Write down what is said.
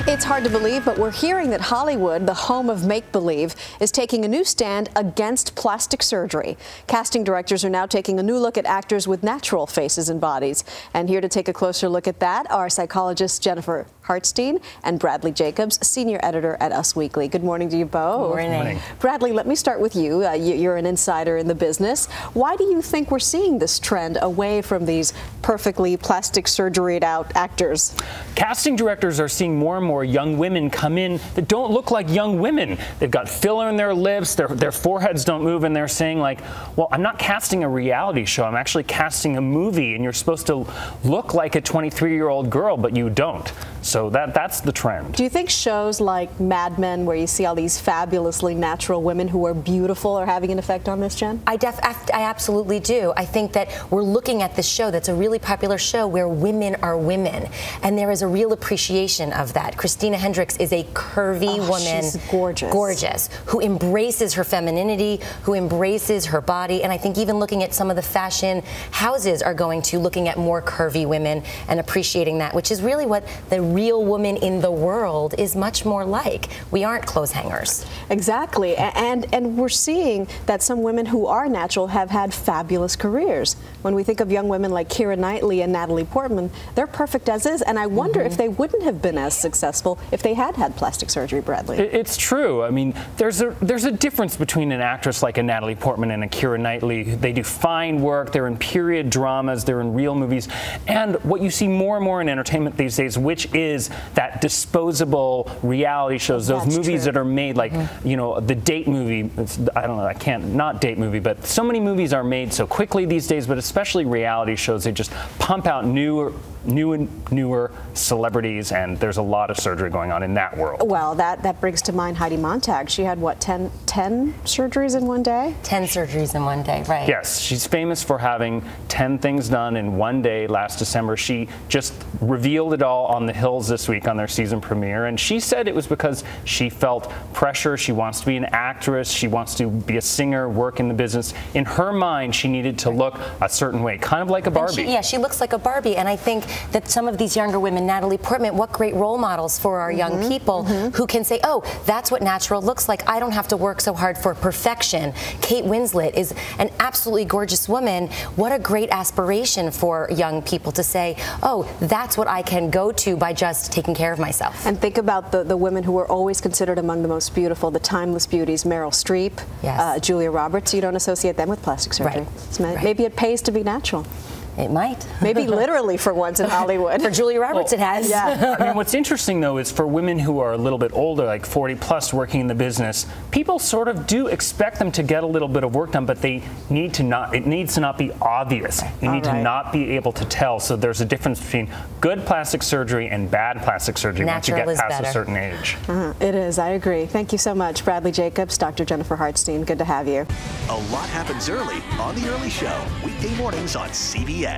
It's hard to believe, but we're hearing that Hollywood, the home of make-believe, is taking a new stand against plastic surgery. Casting directors are now taking a new look at actors with natural faces and bodies. And here to take a closer look at that are psychologists Jennifer Hartstein and Bradley Jacobs, senior editor at Us Weekly. Good morning to you both. Good morning. Bradley, let me start with you. You're an insider in the business. Why do you think we're seeing this trend away from these perfectly plastic surgeried out actors? Casting directors are seeing more and more young women come in that don't look like young women. They've got filler in their lips, their foreheads don't move, and they're saying like, well, I'm not casting a reality show, I'm actually casting a movie, and you're supposed to look like a 23-year-old girl, but you don't. So that's the trend. Do you think shows like Mad Men, where you see all these fabulously natural women who are beautiful, are having an effect on this, Jen? I absolutely do. I think that we're looking at this show that's a really popular show where women are women, and there is a real appreciation of that. Christina Hendricks is a curvy woman. She's gorgeous. Gorgeous. Who embraces her femininity, who embraces her body, and I think even looking at some of the fashion houses are going to looking at more curvy women and appreciating that, which is really what the real woman in the world is much more like. We aren't clothes hangers. Exactly, and we're seeing that some women who are natural have had fabulous careers. When we think of young women like Keira Knightley and Natalie Portman, they're perfect as is, and I wonder if they wouldn't have been as successful if they had plastic surgery, Bradley. It's true. I mean, there's a difference between an actress like a Natalie Portman and a Keira Knightley. They do fine work, they're in period dramas, they're in real movies, and what you see more and more in entertainment these days, which is that disposable reality shows, those movies that are made like, you know, the date movie. I don't know, I can't not date movie, but so many movies are made so quickly these days, but especially reality shows, they just pump out newer celebrities, and there's a lot of surgery going on in that world. Well, that brings to mind Heidi Montag. She had, what, 10 surgeries in one day? 10 surgeries in one day, right. Yes, she's famous for having 10 things done in one day last December. She just revealed it all on The Hills this week on their season premiere, and she said it was because she felt pressure. She wants to be an actress. She wants to be a singer, work in the business. In her mind, she needed to look a certain way, kind of like a Barbie. She looks like a Barbie, and I think that some of these younger women, Natalie Portman, what great role models for our young people who can say, oh, that's what natural looks like. I don't have to work so hard for perfection. Kate Winslet is an absolutely gorgeous woman. What a great aspiration for young people to say, oh, that's what I can go to by just taking care of myself. And think about the women who were always considered among the most beautiful, the timeless beauties, Meryl Streep, Julia Roberts. You don't associate them with plastic surgery. Right. Maybe it pays to be natural. It might. Maybe literally for once in Hollywood. For Julia Roberts, it has. Yeah. I mean, what's interesting, though, is for women who are a little bit older, like 40 plus, working in the business, people sort of do expect them to get a little bit of work done, but they need to not. It needs to not be obvious. You need to not be able to tell. So there's a difference between good plastic surgery and bad plastic surgery once you get past a certain age. It is. I agree. Thank you so much, Bradley Jacobs, Dr. Jennifer Hartstein. Good to have you. A lot happens early on The Early Show, weekday mornings on CBS.